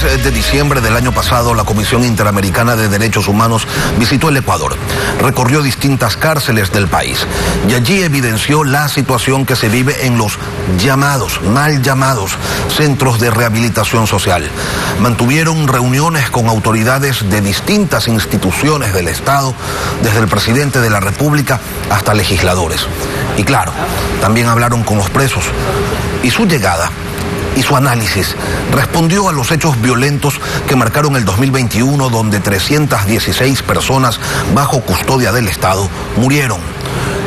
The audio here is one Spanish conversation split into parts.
de diciembre del año pasado, la Comisión Interamericana de Derechos Humanos visitó el Ecuador, recorrió distintas cárceles del país y allí evidenció la situación que se vive en los mal llamados centros de rehabilitación social. Mantuvieron reuniones con autoridades de distintas instituciones del Estado, desde el presidente de la República hasta legisladores. Y claro, también hablaron con los presos. Y su llegada y su análisis respondió a los hechos violentos que marcaron el 2021, donde 316 personas bajo custodia del Estado murieron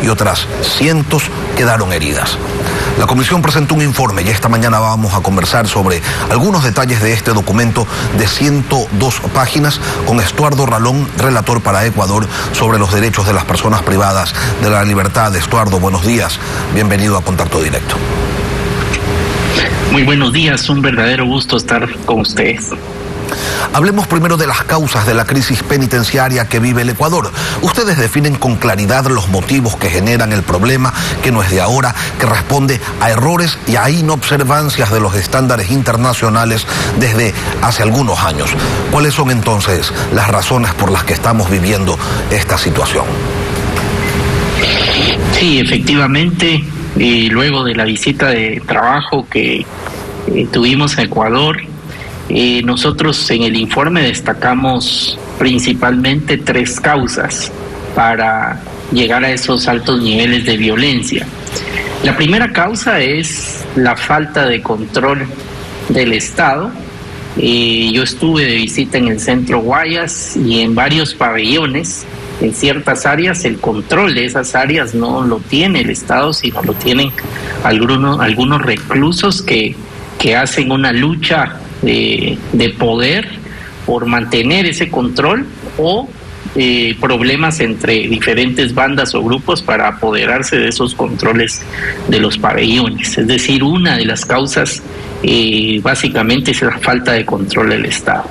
y otras cientos quedaron heridas. La comisión presentó un informe y esta mañana vamos a conversar sobre algunos detalles de este documento de 102 páginas con Estuardo Ralón, relator para Ecuador sobre los derechos de las personas privadas de la libertad. Estuardo, buenos días. Bienvenido a Contacto Directo. Muy buenos días, un verdadero gusto estar con ustedes. Hablemos primero de las causas de la crisis penitenciaria que vive el Ecuador. Ustedes definen con claridad los motivos que generan el problema, que no es de ahora, que responde a errores y a inobservancias de los estándares internacionales desde hace algunos años. ¿Cuáles son entonces las razones por las que estamos viviendo esta situación? Sí, efectivamente, luego de la visita de trabajo que tuvimos a Ecuador, nosotros en el informe destacamos principalmente 3 causas para llegar a esos altos niveles de violencia. La primera causa es la falta de control del Estado. Yo estuve de visita en el centro Guayas y en varios pabellones. En ciertas áreas el control de esas áreas no lo tiene el Estado, sino lo tienen algunos reclusos que hacen una lucha de poder por mantener ese control o problemas entre diferentes bandas o grupos para apoderarse de esos controles de los pabellones. Es decir, una de las causas básicamente es la falta de control del Estado.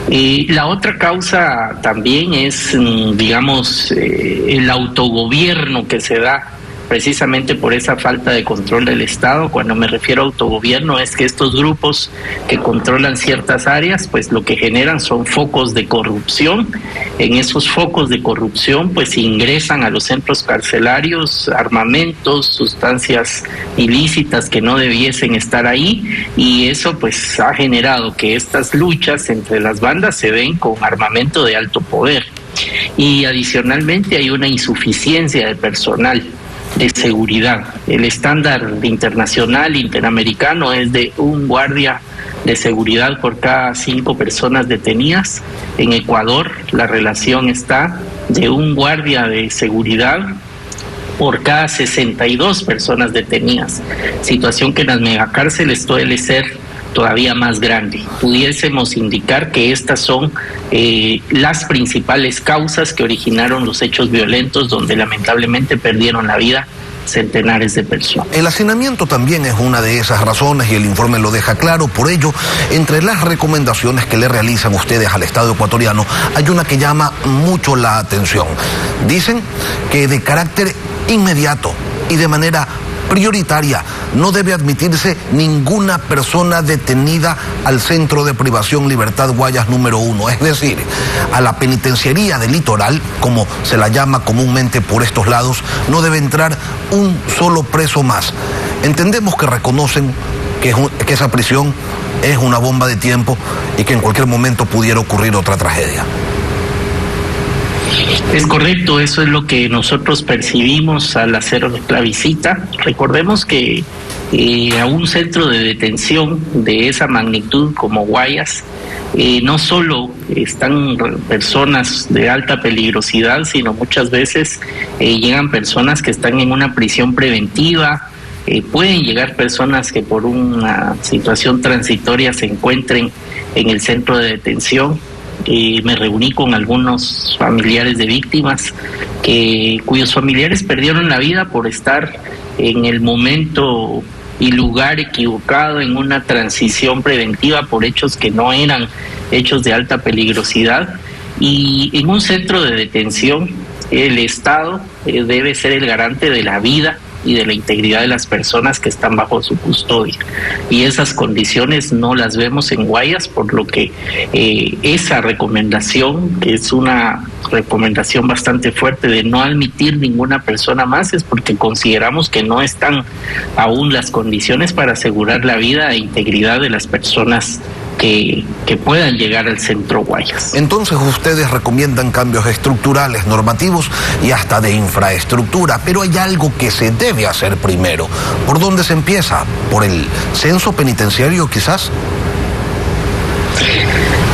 La otra causa también es, el autogobierno que se da precisamente por esa falta de control del Estado. Cuando me refiero a autogobierno es que estos grupos que controlan ciertas áreas, pues lo que generan son focos de corrupción. En esos focos de corrupción pues ingresan a los centros carcelarios armamentos, sustancias ilícitas que no debiesen estar ahí, y eso pues ha generado que estas luchas entre las bandas se den con armamento de alto poder. Y adicionalmente hay una insuficiencia de personal de seguridad. El estándar internacional, interamericano, es de un guardia de seguridad por cada 5 personas detenidas. En Ecuador la relación está de un guardia de seguridad por cada 62 personas detenidas, situación que en las megacárceles suele ser todavía más grande. Pudiésemos indicar que estas son las principales causas que originaron los hechos violentos donde lamentablemente perdieron la vida centenares de personas. El hacinamiento también es una de esas razones y el informe lo deja claro. Por ello, entre las recomendaciones que le realizan ustedes al Estado ecuatoriano, hay una que llama mucho la atención. Dicen que de carácter inmediato y de manera prioritaria no debe admitirse ninguna persona detenida al Centro de Privación Libertad Guayas número 1, es decir, a la penitenciaría del Litoral, como se la llama comúnmente por estos lados, no debe entrar un solo preso más. Entendemos que reconocen que esa prisión es una bomba de tiempo y que en cualquier momento pudiera ocurrir otra tragedia. Es correcto, eso es lo que nosotros percibimos al hacer la visita. Recordemos que a un centro de detención de esa magnitud como Guayas, no solo están personas de alta peligrosidad, sino muchas veces llegan personas que están en una prisión preventiva, pueden llegar personas que por una situación transitoria se encuentren en el centro de detención. Me reuní con algunos familiares de víctimas cuyos familiares perdieron la vida por estar en el momento y lugar equivocado en una transición preventiva por hechos que no eran hechos de alta peligrosidad. Y en un centro de detención el Estado debe ser el garante de la vida y de la integridad de las personas que están bajo su custodia. Y esas condiciones no las vemos en Guayas, por lo que esa recomendación, que es una recomendación bastante fuerte de no admitir ninguna persona más, es porque consideramos que no están aún las condiciones para asegurar la vida e integridad de las personas que puedan llegar al centro Guayas. Entonces ustedes recomiendan cambios estructurales, normativos y hasta de infraestructura, pero hay algo que se debe hacer primero. ¿Por dónde se empieza? ¿Por el censo penitenciario quizás?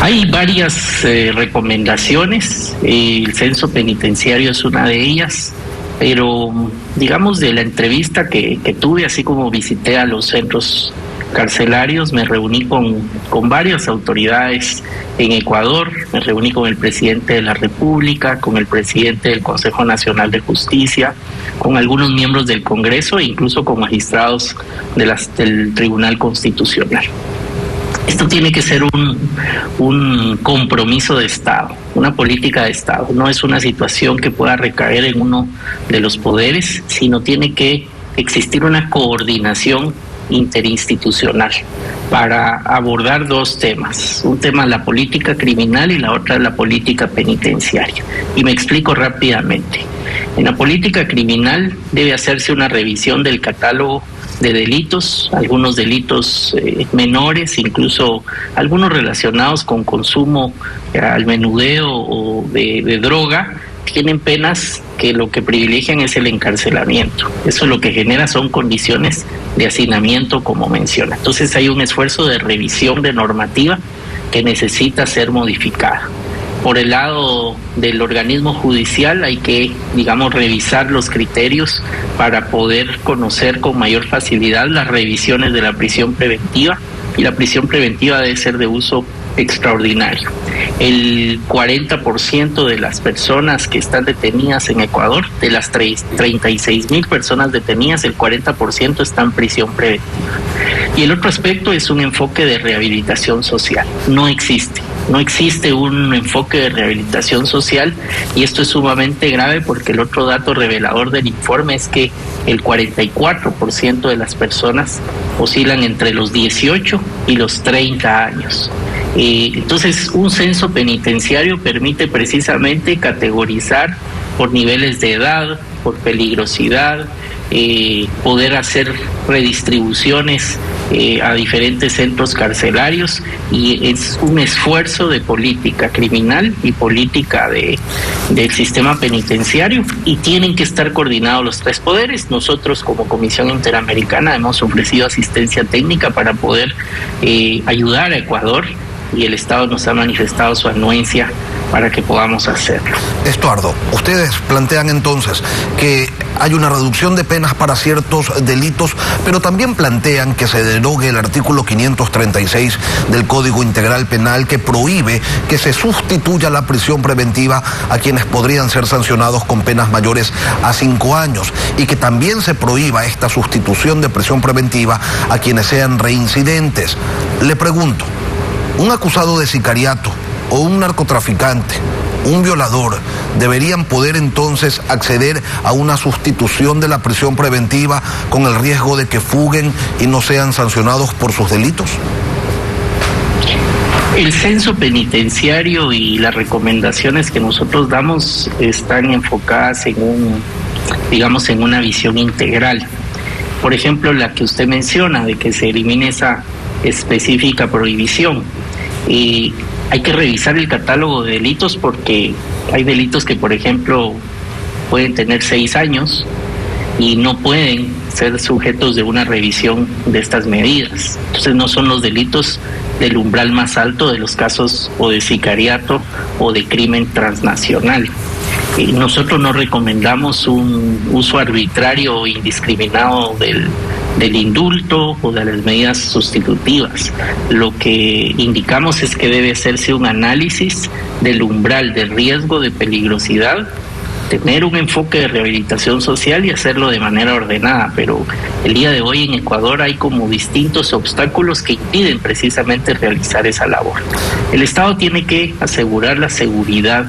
Hay varias recomendaciones, el censo penitenciario es una de ellas, pero digamos de la entrevista que tuve, así como visité a los centros carcelarios, me reuní con varias autoridades en Ecuador, me reuní con el presidente de la República, con el presidente del Consejo Nacional de Justicia, con algunos miembros del Congreso e incluso con magistrados del Tribunal Constitucional. Esto tiene que ser un compromiso de Estado, una política de Estado. No es una situación que pueda recaer en uno de los poderes, sino tiene que existir una coordinación interinstitucional para abordar dos temas. Un tema es la política criminal y la otra es la política penitenciaria. Y me explico rápidamente. En la política criminal debe hacerse una revisión del catálogo de delitos, algunos delitos menores, incluso algunos relacionados con consumo al menudeo o de droga, tienen penas que lo que privilegian es el encarcelamiento. Eso lo que genera son condiciones de hacinamiento, como menciona. Entonces hay un esfuerzo de revisión de normativa que necesita ser modificada. Por el lado del organismo judicial hay que, digamos, revisar los criterios para poder conocer con mayor facilidad las revisiones de la prisión preventiva, y la prisión preventiva debe ser de uso extraordinario. El 40% de las personas que están detenidas en Ecuador, de las 36,000 personas detenidas, el 40% está en prisión preventiva. Y el otro aspecto es un enfoque de rehabilitación social. No existe un enfoque de rehabilitación social, y esto es sumamente grave porque el otro dato revelador del informe es que el 44% de las personas oscilan entre los 18 y los 30 años. Entonces, un censo penitenciario permite precisamente categorizar por niveles de edad, por peligrosidad, poder hacer redistribuciones a diferentes centros carcelarios, y es un esfuerzo de política criminal y política del sistema penitenciario, y tienen que estar coordinados los tres poderes. Nosotros como Comisión Interamericana hemos ofrecido asistencia técnica para poder ayudar a Ecuador, y el Estado nos ha manifestado su anuencia para que podamos hacerlo. Estuardo, ustedes plantean entonces que hay una reducción de penas para ciertos delitos, pero también plantean que se derogue el artículo 536 del Código Integral Penal, que prohíbe que se sustituya la prisión preventiva a quienes podrían ser sancionados con penas mayores a 5 años, y que también se prohíba esta sustitución de prisión preventiva a quienes sean reincidentes. Le pregunto, ¿un acusado de sicariato o un narcotraficante, un violador, deberían poder entonces acceder a una sustitución de la prisión preventiva con el riesgo de que fuguen y no sean sancionados por sus delitos? El censo penitenciario y las recomendaciones que nosotros damos están enfocadas en una visión integral. Por ejemplo, la que usted menciona, de que se elimine esa específica prohibición. Hay que revisar el catálogo de delitos, porque hay delitos que, por ejemplo, pueden tener 6 años y no pueden ser sujetos de una revisión de estas medidas. Entonces no son los delitos del umbral más alto de los casos o de sicariato o de crimen transnacional. Nosotros no recomendamos un uso arbitrario o indiscriminado del indulto o de las medidas sustitutivas. Lo que indicamos es que debe hacerse un análisis del umbral de riesgo de peligrosidad, tener un enfoque de rehabilitación social y hacerlo de manera ordenada. Pero el día de hoy en Ecuador hay como distintos obstáculos que impiden precisamente realizar esa labor. El Estado tiene que asegurar la seguridad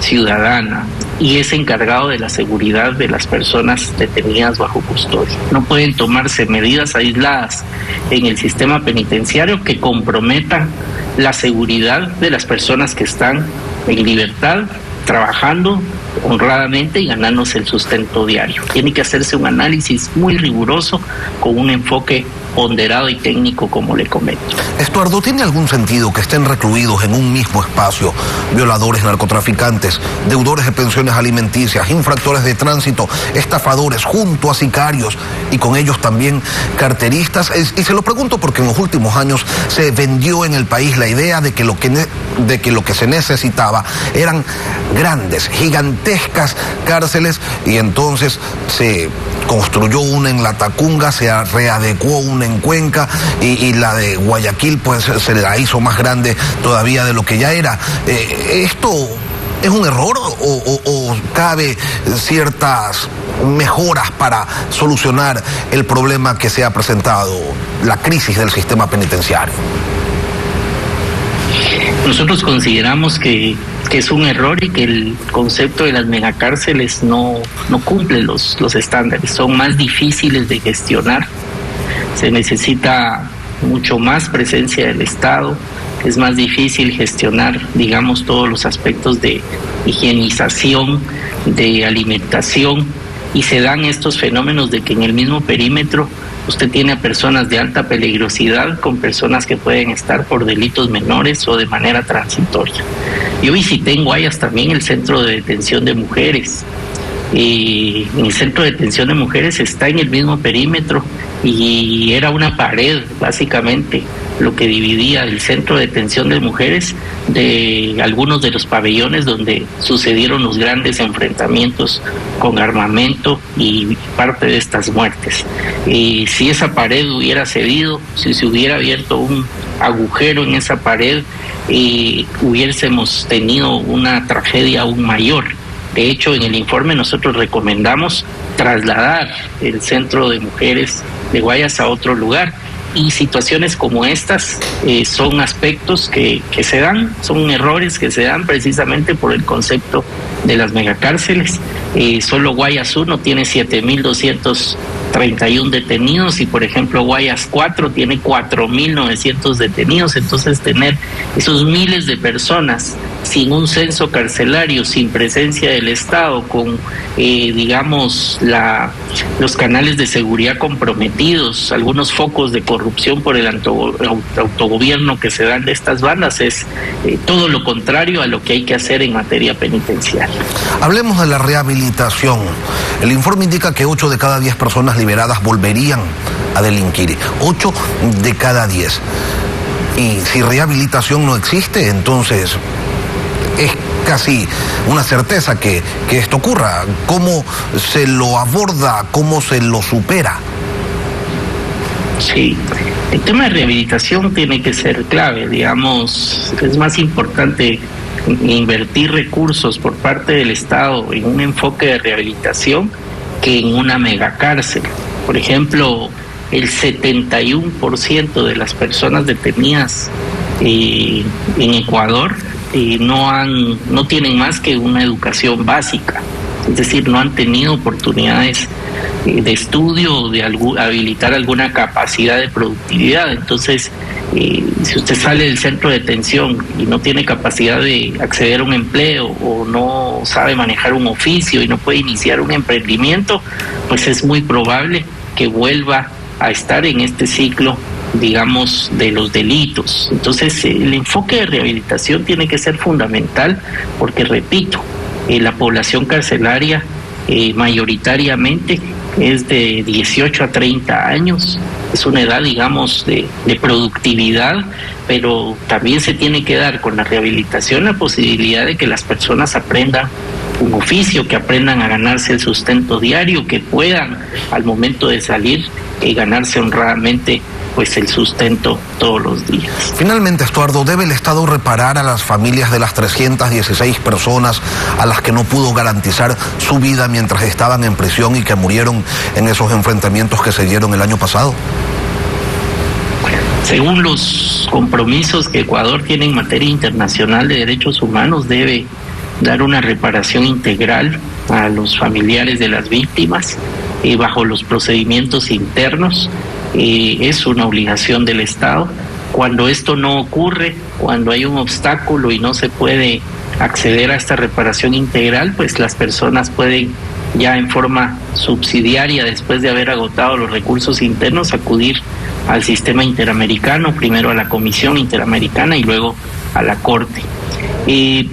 ciudadana y es encargado de la seguridad de las personas detenidas bajo custodia. No pueden tomarse medidas aisladas en el sistema penitenciario que comprometan la seguridad de las personas que están en libertad, trabajando honradamente y ganándose el sustento diario. Tiene que hacerse un análisis muy riguroso con un enfoque ponderado y técnico, como le comento. Estuardo, ¿tiene algún sentido que estén recluidos en un mismo espacio violadores, narcotraficantes, deudores de pensiones alimenticias, infractores de tránsito, estafadores, junto a sicarios y con ellos también carteristas? Y se lo pregunto porque en los últimos años se vendió en el país la idea de que lo que se necesitaba eran grandes, gigantescas cárceles, y entonces se construyó una en La Tacunga, se readecuó una en Cuenca y la de Guayaquil pues se la hizo más grande todavía de lo que ya era. ¿Esto es un error o cabe ciertas mejoras para solucionar el problema que se ha presentado, la crisis del sistema penitenciario? Nosotros consideramos que es un error y que el concepto de las megacárceles no cumple los estándares, son más difíciles de gestionar, se necesita mucho más presencia del Estado, es más difícil gestionar, digamos, todos los aspectos de higienización, de alimentación, y se dan estos fenómenos de que en el mismo perímetro usted tiene a personas de alta peligrosidad con personas que pueden estar por delitos menores o de manera transitoria. Yo visité en Guayas también el centro de detención de mujeres. En el centro de detención de mujeres está en el mismo perímetro y era una pared básicamente lo que dividía el centro de detención de mujeres de algunos de los pabellones donde sucedieron los grandes enfrentamientos con armamento y parte de estas muertes. Si esa pared hubiera cedido, si se hubiera abierto un agujero en esa pared, hubiésemos tenido una tragedia aún mayor. De hecho, en el informe nosotros recomendamos trasladar el centro de mujeres de Guayas a otro lugar, y situaciones como estas son aspectos que se dan, son errores que se dan precisamente por el concepto de las megacárceles. Solo Guayas 1 tiene 7.231 detenidos y, por ejemplo, Guayas 4 tiene 4.900 detenidos. Entonces, tener esos miles de personas sin un censo carcelario, sin presencia del Estado, con, digamos, los canales de seguridad comprometidos, algunos focos de corrupción por el autogobierno que se dan de estas bandas, es todo lo contrario a lo que hay que hacer en materia penitenciaria. Hablemos de la rehabilitación. El informe indica que 8 de cada 10 personas liberadas volverían a delinquir. 8 de cada 10. Y si rehabilitación no existe, entonces es casi una certeza que esto ocurra. ¿Cómo se lo aborda? ¿Cómo se lo supera? Sí, el tema de rehabilitación tiene que ser clave, digamos, es más importante invertir recursos por parte del Estado en un enfoque de rehabilitación que en una megacárcel. Por ejemplo, el 71% de las personas detenidas en Ecuador no tienen más que una educación básica, es decir, no han tenido oportunidades de estudio o de habilitar alguna capacidad de productividad. Entonces, si usted sale del centro de detención y no tiene capacidad de acceder a un empleo o no sabe manejar un oficio y no puede iniciar un emprendimiento, pues es muy probable que vuelva a estar en este ciclo, digamos, de los delitos. Entonces, el enfoque de rehabilitación tiene que ser fundamental porque, repito, la población carcelaria mayoritariamente es de 18 a 30 años, es una edad, digamos, de productividad, pero también se tiene que dar con la rehabilitación la posibilidad de que las personas aprendan un oficio, que aprendan a ganarse el sustento diario, que puedan al momento de salir ganarse honradamente pues el sustento todos los días. Finalmente, Estuardo, ¿debe el Estado reparar a las familias de las 316 personas a las que no pudo garantizar su vida mientras estaban en prisión y que murieron en esos enfrentamientos que se dieron el año pasado? Según los compromisos que Ecuador tiene en materia internacional de derechos humanos, debe dar una reparación integral a los familiares de las víctimas bajo los procedimientos internos. Es una obligación del Estado. Cuando esto no ocurre, cuando hay un obstáculo y no se puede acceder a esta reparación integral, pues las personas pueden ya en forma subsidiaria, después de haber agotado los recursos internos, acudir al sistema interamericano, primero a la Comisión Interamericana y luego a la Corte.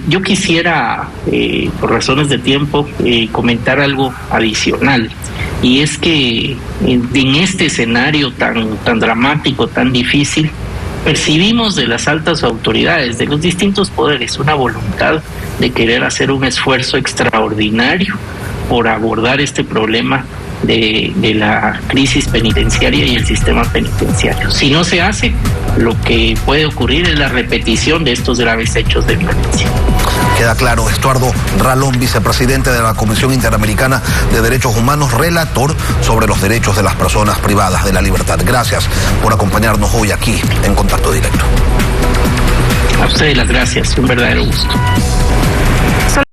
Yo quisiera, por razones de tiempo, comentar algo adicional, y es que en este escenario tan dramático, tan difícil, percibimos de las altas autoridades, de los distintos poderes, una voluntad de querer hacer un esfuerzo extraordinario por abordar este problema de la crisis penitenciaria y el sistema penitenciario. Si no se hace, lo que puede ocurrir es la repetición de estos graves hechos de violencia. Queda claro. Estuardo Ralón, vicepresidente de la Comisión Interamericana de Derechos Humanos, relator sobre los derechos de las personas privadas de la libertad. Gracias por acompañarnos hoy aquí en Contacto Directo. A ustedes las gracias, un verdadero gusto.